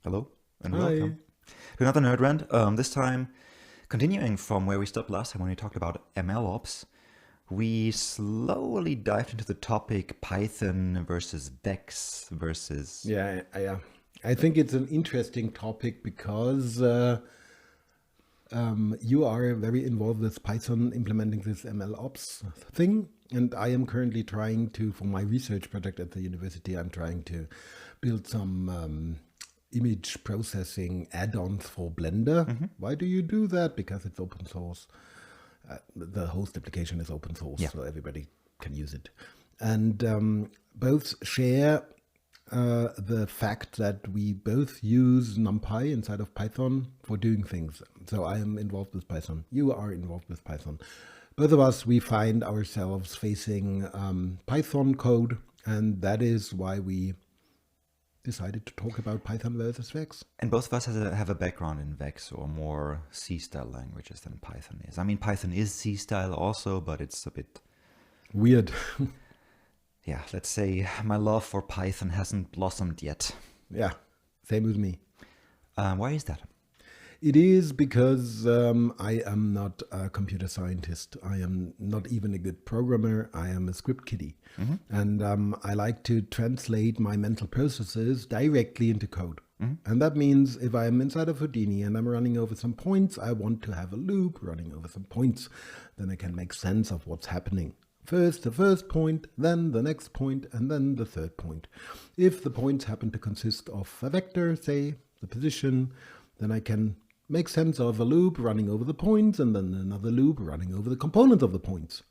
Hello and Hi. welcome to another Nerd Rant. This time, continuing from where we stopped last time when we talked about ML ops, we slowly dived into the topic Python versus Vex versus. I think it's an interesting topic because you are very involved with Python implementing this ML ops thing. And I am currently trying to, for my research project at the university, I'm trying to build some image processing add-ons for Blender. Why do you do that? Because it's open source. The host application is open source, Yeah. so everybody can use it. And both share the fact that we both use NumPy inside of Python for doing things. So I am involved with Python. You are involved with Python. Both of us, we find ourselves facing Python code, and that is why we decided to talk about Python versus Vex. And both of us have a background in Vex or more C-style languages than Python is. I mean, Python is C-style also, but it's a bit. Weird. Yeah, let's say my love for Python hasn't blossomed yet. Yeah, same with me. Why is that? It is because I am not a computer scientist. I am not even a good programmer. I am a script kiddie. And I like to translate my mental processes directly into code. And that means if I'm inside of Houdini and I'm running over some points, I want to have a loop running over some points. Then I can make sense of what's happening. First the first point, then the next point, and then the third point. If the points happen to consist of a vector, say the position, then I can make sense of a loop running over the points and then another loop running over the components of the points.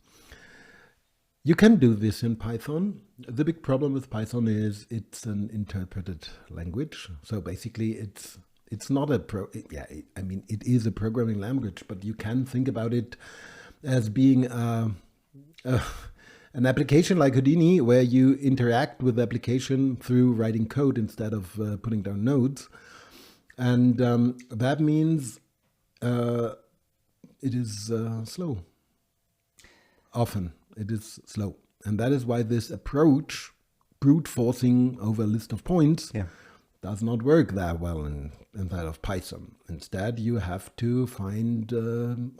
You can do this in Python. The big problem with Python is it's an interpreted language. So basically it's not a it is a programming language, but you can think about it as being an application like Houdini where you interact with the application through writing code instead of putting down nodes. And that means it is slow. Often it is slow. And that is why this approach, brute forcing over a list of points, does not work that well inside of Python. Instead, you have to find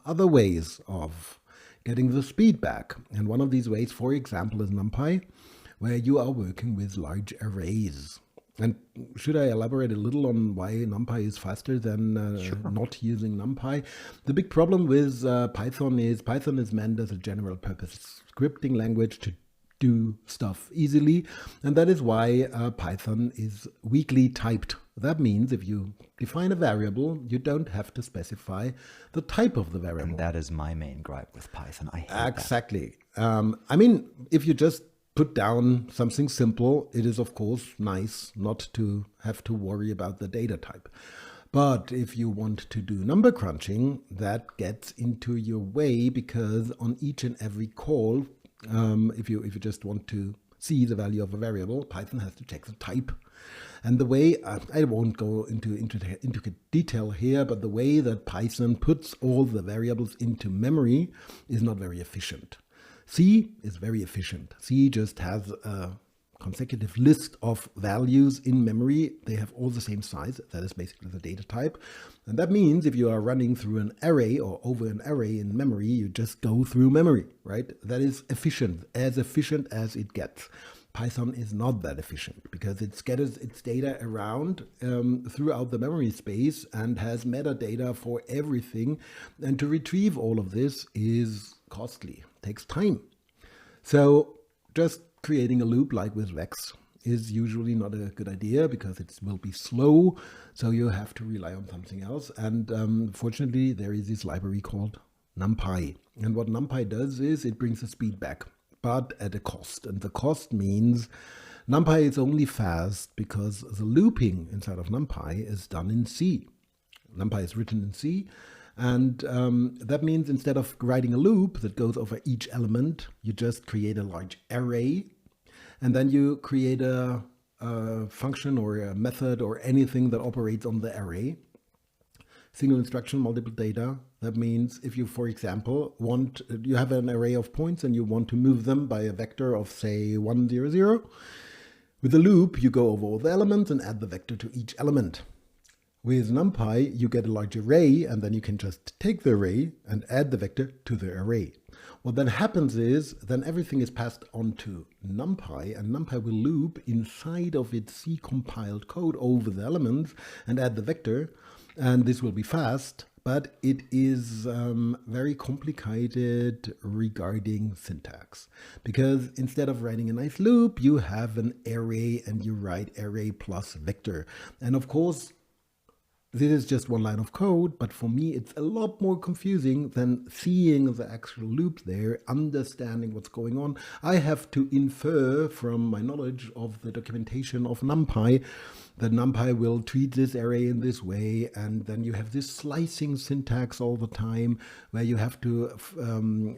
other ways of getting the speed back. And one of these ways, for example, is NumPy, where you are working with large arrays. And should I elaborate a little on why NumPy is faster than not using NumPy? The big problem with Python is meant as a general purpose scripting language to do stuff easily. And that is why Python is weakly typed. That means if you define a variable, you don't have to specify the type of the variable. And that is my main gripe with Python. I hate that. Exactly. I mean, if you just put down something simple, it is of course nice not to have to worry about the data type. But if you want to do number crunching, that gets into your way because on each and every call, if you just want to see the value of a variable, Python has to check the type. And the way, I won't go into detail here, but the way that Python puts all the variables into memory is not very efficient. C is very efficient. C just has a consecutive list of values in memory. They have all the same size. That is basically the data type. And that means if you are running through an array or over an array in memory, you just go through memory, right? That is efficient as it gets. Python is not that efficient because it scatters its data around throughout the memory space and has metadata for everything. And to retrieve all of this is costly, takes time. So just creating a loop like with Vex is usually not a good idea because it will be slow. So you have to rely on something else. And fortunately, there is this library called NumPy. And what NumPy does is it brings the speed back, but at a cost. And the cost means NumPy is only fast because the looping inside of NumPy is done in C. NumPy is written in C. And that means instead of writing a loop that goes over each element, you just create a large array. And then you create a function or a method or anything that operates on the array. Single instruction, multiple data. That means if you, for example, you have an array of points and you want to move them by a vector of, say, 1, 0, 0. With the loop, you go over all the elements and add the vector to each element. With NumPy, you get a large array, and then you can just take the array and add the vector to the array. What then happens is, then everything is passed on to NumPy, and NumPy will loop inside of its C-compiled code over the elements and add the vector, and this will be fast, but it is very complicated regarding syntax. Because instead of writing a nice loop, you have an array, and you write array plus vector. And of course, this is just one line of code, but for me it's a lot more confusing than seeing the actual loop there, understanding what's going on. I have to infer from my knowledge of the documentation of NumPy that NumPy will treat this array in this way, and then you have this slicing syntax all the time where you have to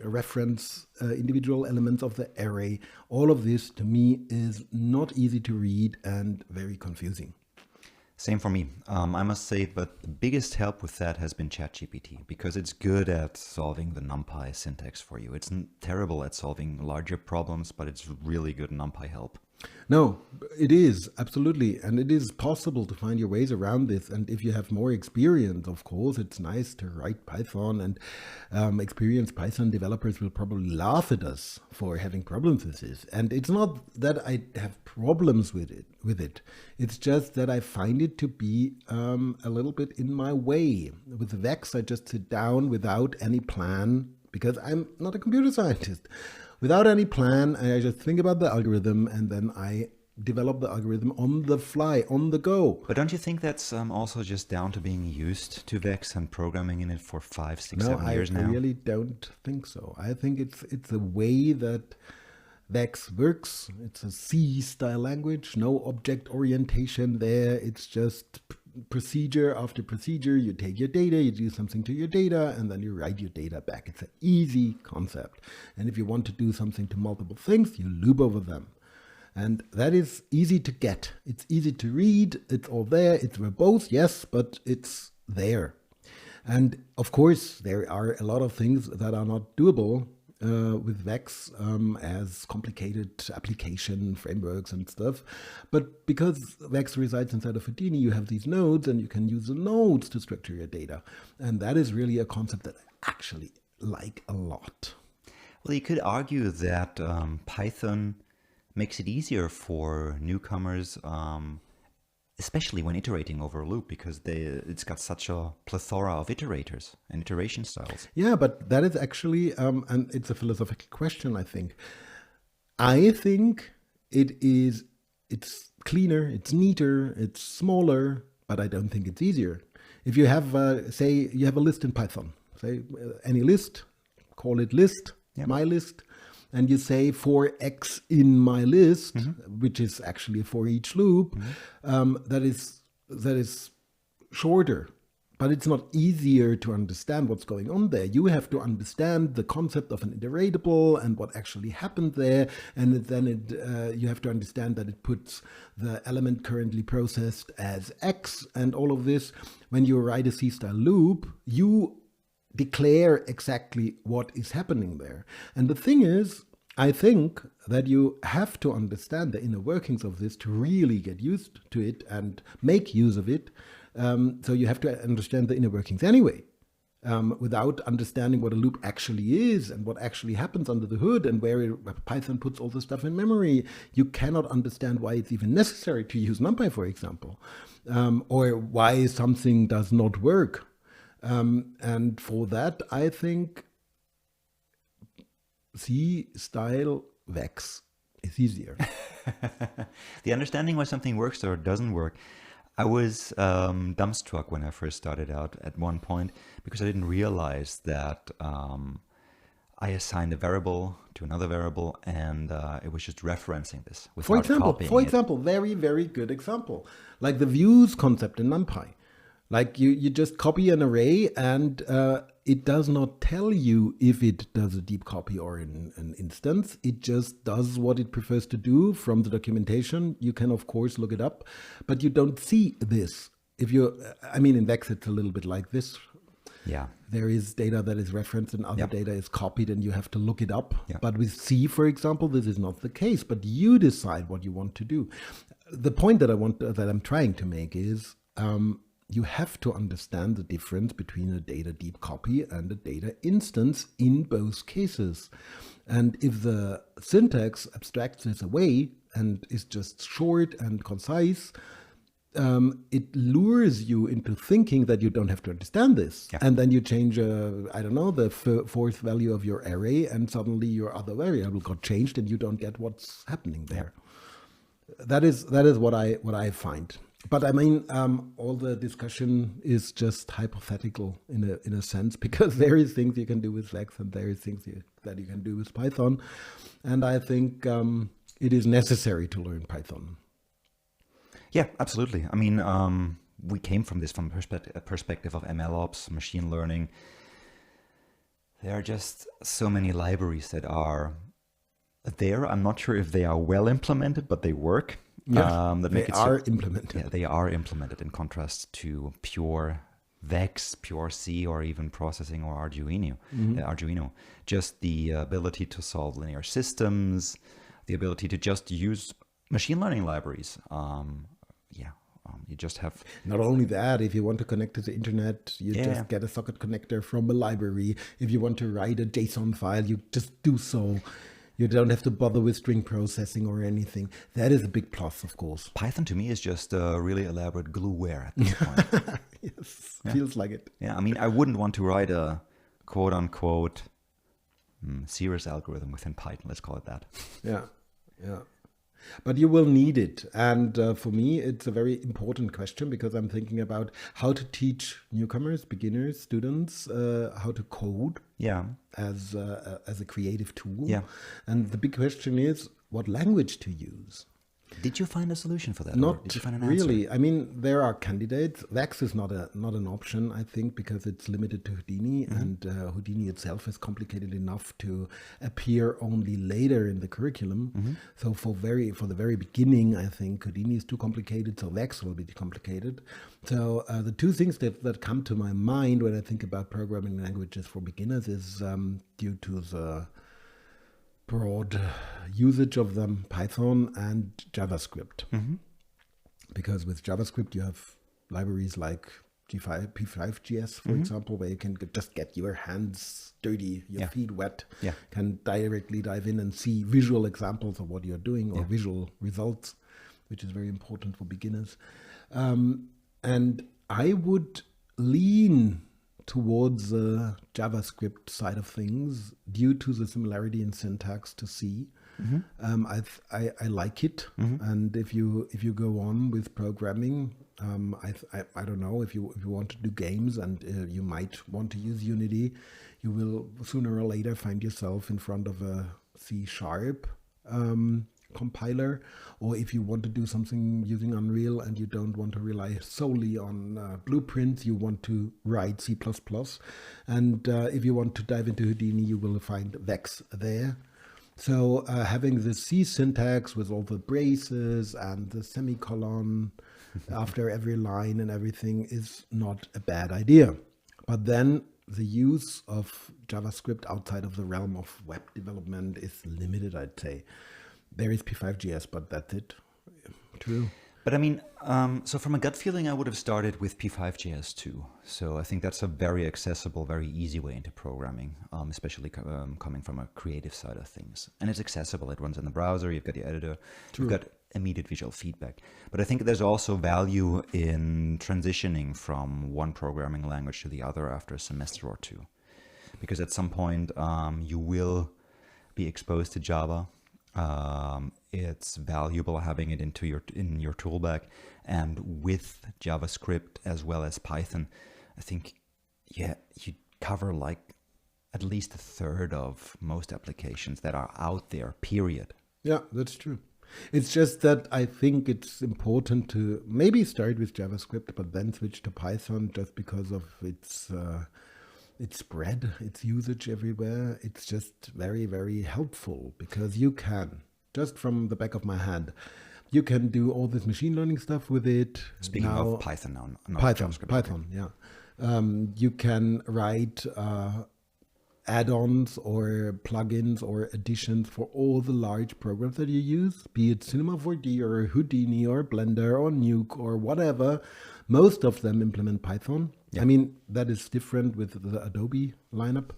reference individual elements of the array. All of this to me is not easy to read and very confusing. Same for me. I must say that the biggest help with that has been ChatGPT, because it's good at solving the NumPy syntax for you. It's terrible at solving larger problems, but it's really good NumPy help. No, it is, absolutely. And it is possible to find your ways around this. And if you have more experience, of course, it's nice to write Python, and experienced Python developers will probably laugh at us for having problems with this. And it's not that I have problems with it. It's just that I find it to be a little bit in my way. With Vex, I just sit down without any plan, because I'm not a computer scientist. Without any plan, I just think about the algorithm, and then I develop the algorithm on the fly, on the go. But don't you think that's also just down to being used to Vex and programming in it for 5, 6, 7 years now? I really don't think so. I think it's a way that Vex works. It's a C-style language, no object orientation there. It's just procedure after procedure. You take your data, you do something to your data, and then you write your data back. It's an easy concept. And if you want to do something to multiple things, you loop over them. And that is easy to get. It's easy to read. It's all there. It's verbose, yes, but it's there. And of course, there are a lot of things that are not doable with Vex as complicated application frameworks and stuff. But because Vex resides inside of Houdini, you have these nodes, and you can use the nodes to structure your data. And that is really a concept that I actually like a lot. Well, you could argue that Python makes it easier for newcomers, especially when iterating over a loop, because it's got such a plethora of iterators and iteration styles. Yeah, but that is actually, and it's a philosophical question, I think. I think it's cleaner, it's neater, it's smaller, but I don't think it's easier. If you have, say, you have a list in Python, say any list, call it list, my list, and you say for X in my list, which is actually a for each loop, that is shorter, but it's not easier to understand what's going on there. You have to understand the concept of an iteratable and what actually happened there, and then you have to understand that it puts the element currently processed as X and all of this. When you write a C-style loop, you declare exactly what is happening there. And the thing is, I think that you have to understand the inner workings of this to really get used to it and make use of it. So you have to understand the inner workings anyway. Without understanding what a loop actually is and what actually happens under the hood and where Python puts all the stuff in memory, you cannot understand why it's even necessary to use NumPy, for example, or why something does not work. And for that, I think C-style Vex is easier. The understanding why something works or doesn't work. I was dumbstruck when I first started out at one point, because I didn't realize that I assigned a variable to another variable, and it was just referencing this without copying it. For example, very, very good example, like the views concept in NumPy. Like you just copy an array, and it does not tell you if it does a deep copy or an instance. It just does what it prefers to do from the documentation. You can, of course, look it up, but you don't see this. In Vex, it's a little bit like this. Yeah. There is data that is referenced and other data is copied, and you have to look it up. Yeah. But with C, for example, this is not the case, but you decide what you want to do. The point that I'm trying to make is, you have to understand the difference between a data deep copy and a data instance in both cases. And if the syntax abstracts this away and is just short and concise, it lures you into thinking that you don't have to understand this. Yeah. And then you change, I don't know, the fourth value of your array, and suddenly your other variable got changed and you don't get what's happening there. That is what I find. But I mean, all the discussion is just hypothetical in a sense, because there is things you can do with Vex and there is things that you can do with Python. And I think it is necessary to learn Python. Yeah, absolutely. I mean, we came from this from a perspective of MLOps, machine learning. There are just so many libraries that are there. I'm not sure if they are well implemented, but they work. Yeah, They are implemented in contrast to pure Vex, pure C, or even processing or Arduino. Just the ability to solve linear systems, the ability to just use machine learning libraries. You just have... Not only that, if you want to connect to the internet, you just get a socket connector from a library. If you want to write a JSON file, you just do so. You don't have to bother with string processing or anything. That is a big plus, of course. Python to me is just a really elaborate glueware at this point. Yes, feels like it. Yeah, I mean, I wouldn't want to write a quote-unquote serious algorithm within Python, let's call it that. Yeah. But you will need it. And for me, it's a very important question, because I'm thinking about how to teach newcomers, beginners, students, how to code as a creative tool. Yeah. And the big question is what language to use. Did you find a solution for that? Not did you find an really. answer? I mean, there are candidates. Vex is not an option, I think, because it's limited to Houdini, and Houdini itself is complicated enough to appear only later in the curriculum. So for the very beginning, I think Houdini is too complicated, so Vex will be too complicated. So the two things that come to my mind when I think about programming languages for beginners is due to the broad usage of them, Python and JavaScript. Because with JavaScript you have libraries like P5.js, for example, where you can just get your hands dirty, your feet wet, can directly dive in and see visual examples of what you're doing, or visual results, which is very important for beginners. And I would lean towards the JavaScript side of things due to the similarity in syntax to C. I like it, and if you go on with programming, I don't know, if you want to do games and you might want to use Unity, you will sooner or later find yourself in front of a C# compiler. Or if you want to do something using Unreal and you don't want to rely solely on blueprints, you want to write C++. And if you want to dive into Houdini, you will find Vex there. So having the C syntax with all the braces and the semicolon after every line and everything is not a bad idea. But then the use of JavaScript outside of the realm of web development is limited, I'd say. There is P5.js, but that's it. True. But I mean, so from a gut feeling, I would have started with P5.js too. So I think that's a very accessible, very easy way into programming, especially coming from a creative side of things. And it's accessible. It runs in the browser. You've got the editor. True. You've got immediate visual feedback. But I think there's also value in transitioning from one programming language to the other after a semester or two. Because at some point, you will be exposed to Java. It's valuable having it in your tool bag, and with JavaScript as well as Python, I think you cover like at least a third of most applications that are out there, period. Yeah, that's true. It's just that I think it's important to maybe start with JavaScript, but then switch to Python, just because of its spread, its usage everywhere. It's just very, very helpful, because you can, just from the back of my hand, you can do all this machine learning stuff with it. Speaking of Python now, not Python, JavaScript. Python, yeah. You can write add-ons or plugins or additions for all the large programs that you use, be it Cinema 4D or Houdini or Blender or Nuke or whatever. Most of them implement Python. Yeah. I mean, that is different with the Adobe lineup.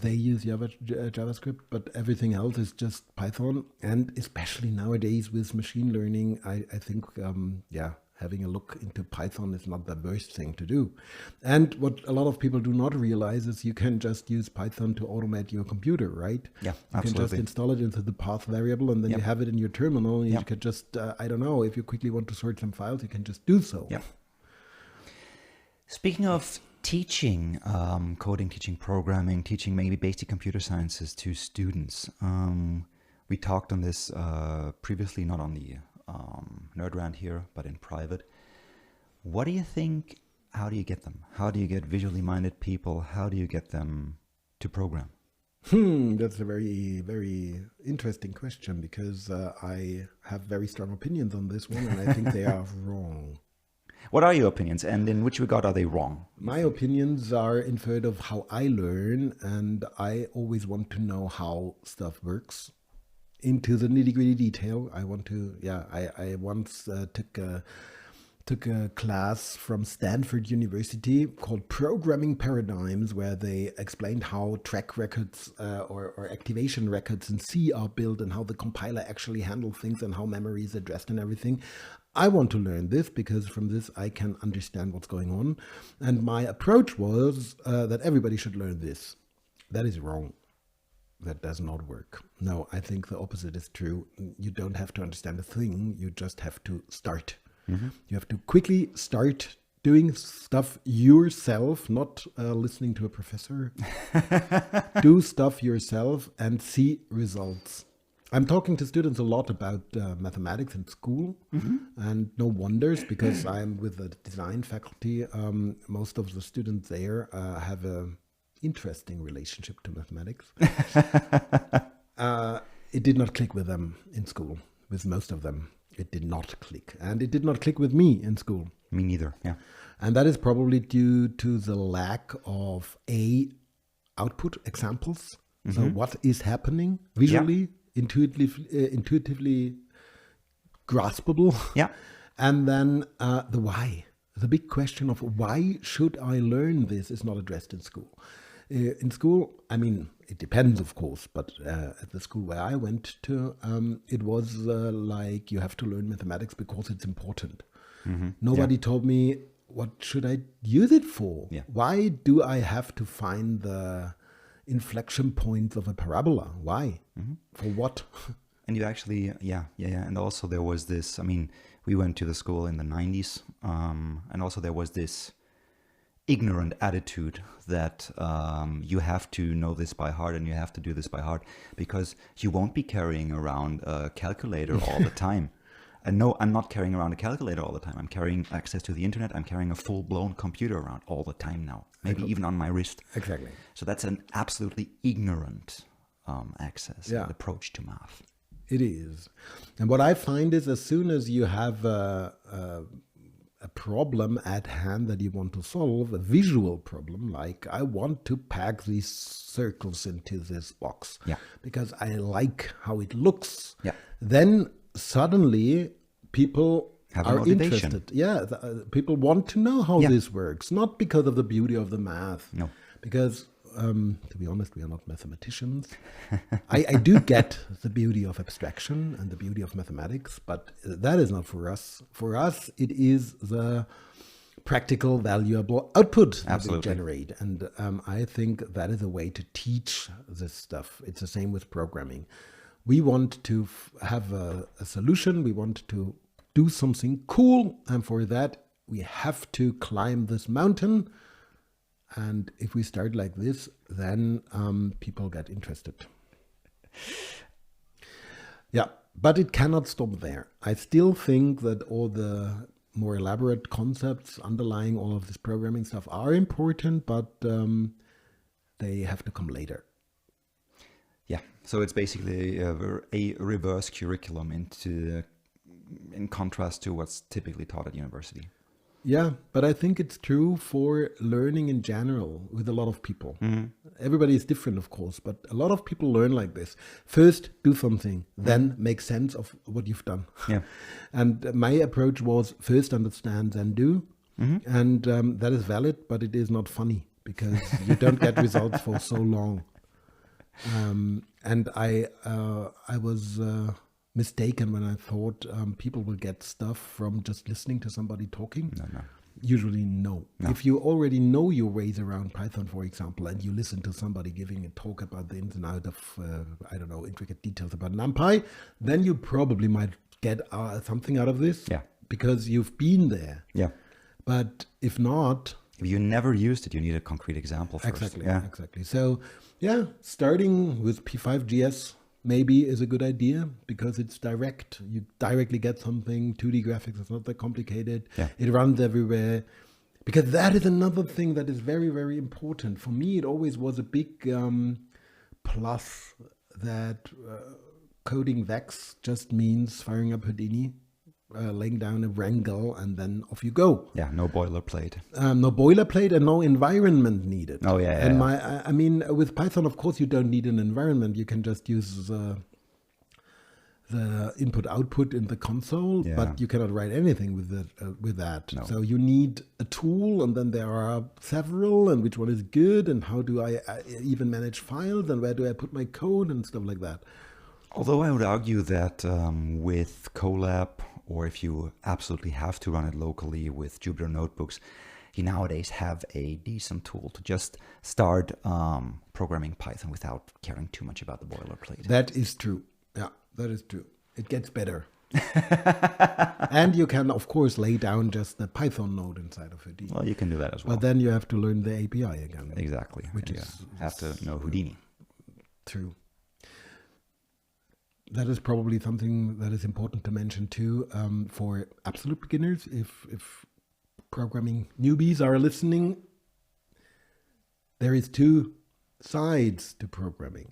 They use JavaScript, but everything else is just Python. And especially nowadays with machine learning, I think, having a look into Python is not the worst thing to do. And what a lot of people do not realize is you can just use Python to automate your computer, right? Yeah, You can just absolutely. install it into the path variable, and then Yep. you have it in your terminal. And Yep. you can just, I don't know, if you quickly want to sort some files, you can just do so. Yeah. Speaking of teaching, coding, teaching programming, teaching maybe basic computer sciences to students, we talked on this previously, not on the Nerd Rant here, but in private. What do you think? How do you get them? How do you get visually minded people? How do you get them to program? That's a very, very interesting question, because I have very strong opinions on this one, and I think they are wrong. What are your opinions, and in which regard are they wrong? My opinions are in favor of how I learn, and I always want to know how stuff works into the nitty-gritty detail. I want to, I once took a class from Stanford University called Programming Paradigms, where they explained how track records or activation records in C are built, and how the compiler actually handles things, and how memory is addressed and everything. I want to learn this because from this I can understand what's going on. And my approach was that everybody should learn this. That is wrong. That does not work. No, I think the opposite is true. You don't have to understand a thing. You just have to start. You have to quickly start doing stuff yourself, not listening to a professor. Do stuff yourself and see results. I'm talking to students a lot about mathematics in school, and no wonders, because I'm with the design faculty. Most of the students there have an interesting relationship to mathematics. It did not click with them in school, with most of them. It did not click. And it did not click with me in school. Me neither, yeah. And that is probably due to the lack of output examples. So what is happening visually, intuitively graspable. Yeah. And then the why. The big question of why should I learn this is not addressed in school. In school, I mean, it depends, of course, but at the school where I went to, it was like you have to learn mathematics because it's important. Nobody told me, what should I use it for? Yeah. Why do I have to find the inflection points of a parabola? Why? For what? And you actually, yeah. And also there was this, I mean, we went to the school in the 90s, and also there was this ignorant attitude that you have to know this by heart and you have to do this by heart, because you won't be carrying around a calculator all the time. And no, I'm not carrying around a calculator all the time. I'm carrying access to the internet. I'm carrying a full-blown computer around all the time now, maybe even on my wrist. Exactly. So that's an absolutely ignorant access Yeah. and approach to math. It is. And what I find is, as soon as you have a problem at hand that you want to solve, a visual problem, like I want to pack these circles into this box Yeah. because I like how it looks, Yeah. then suddenly people Have a are motivation. interested. Yeah, people want to know how Yeah. this works, not because of the beauty of the math. No. Because, to be honest, we are not mathematicians. I do get the beauty of abstraction and the beauty of mathematics, but that is not for us. For us, it is the practical, valuable output that we Absolutely. generate. And I think that is a way to teach this stuff. It's the same with programming. We want to have a solution. We want to do something cool. And for that, we have to climb this mountain. And if we start like this, then people get interested. Yeah, but it cannot stop there. I still think that all the more elaborate concepts underlying all of this programming stuff are important, but they have to come later. Yeah, so it's basically a reverse curriculum in contrast to what's typically taught at university. Yeah, but I think it's true for learning in general with a lot of people. Everybody is different, of course, but a lot of people learn like this. First, do something, then make sense of what you've done. Yeah. And my approach was first understand, then do. And that is valid, but it is not funny because you don't get results for so long. And I was mistaken when I thought people will get stuff from just listening to somebody talking. No. Usually, no. If you already know your ways around Python, for example, and you listen to somebody giving a talk about the ins and outs of, I don't know, intricate details about NumPy, then you probably might get something out of this because you've been there. Yeah. But if not... If you never used it, you need a concrete example first. Exactly. So, yeah, starting with P5.js maybe is a good idea because it's direct. You directly get something. 2D graphics is not that complicated. Yeah. It runs everywhere. Because that is another thing that is very, very important. For me, it always was a big plus that coding Vex just means firing up Houdini, laying down a wrangle, and then off you go. Yeah, no boilerplate. No boilerplate and no environment needed. Oh, yeah. And I mean, with Python, of course, you don't need an environment. You can just use the input-output in the console, but you cannot write anything with that. No. So you need a tool, and then there are several, and which one is good, and how do I even manage files, and where do I put my code, and stuff like that. Although I would argue that with Colab, or if you absolutely have to run it locally with Jupyter Notebooks, you nowadays have a decent tool to just start programming Python without caring too much about the boilerplate. That is true. Yeah, that is true. It gets better. And you can, of course, lay down just the Python node inside of Houdini. Well, you can do that as well. But then you have to learn the API again. Exactly. Which you have to know Houdini. True. That is probably something that is important to mention too for absolute beginners. If programming newbies are listening, there is two sides to programming.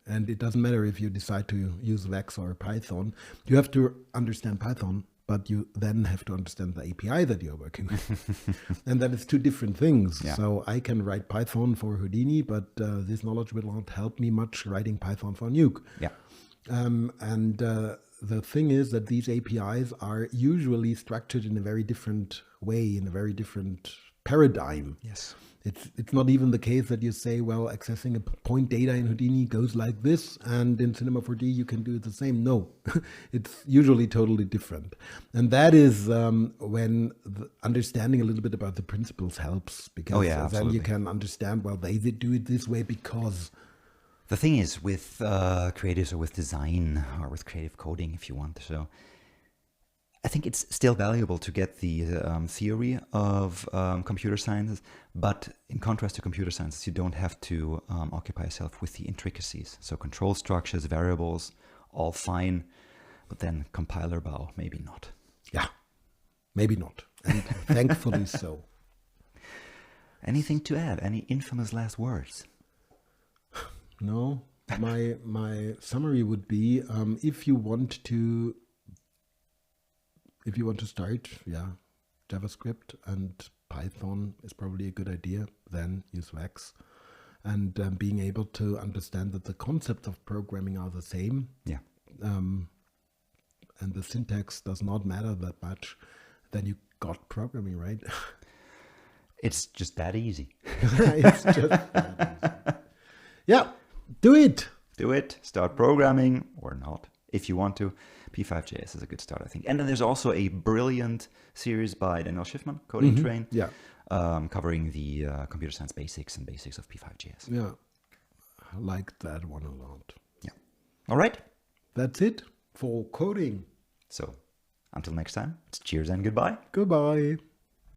And it doesn't matter if you decide to use Vex or Python. You have to understand Python, but you then have to understand the API that you're working with. And that is two different things. Yeah. So I can write Python for Houdini, but this knowledge will not help me much writing Python for Nuke. Yeah. The thing is that these APIs are usually structured in a very different way, in a very different paradigm. Yes. It's not even the case that you say, well, accessing a point data in Houdini goes like this, and in Cinema 4D you can do it the same. No, it's usually totally different. And that is when understanding a little bit about the principles helps, because then you can understand, well, they do it this way because... The thing is, with creatives or with design or with creative coding, if you want, so I think it's still valuable to get the theory of computer sciences, but in contrast to computer sciences, you don't have to occupy yourself with the intricacies. So control structures, variables, all fine, but then compiler bow, maybe not. Yeah, maybe not, and thankfully so. Anything to add? Any infamous last words? No, my summary would be if you want to start, JavaScript and Python is probably a good idea. Then use Vex, and being able to understand that the concepts of programming are the same. Yeah. And the syntax does not matter that much. Then you got programming, right? It's just that easy. It's just that easy. Yeah. Do it. Do it. Start programming or not, if you want to. P5.js is a good start, I think. And then there's also a brilliant series by Daniel Schiffman, Coding Train, covering the computer science basics and basics of P5.js. Yeah, I like that one a lot. Yeah. All right. That's it for coding. So until next time, it's cheers and goodbye. Goodbye.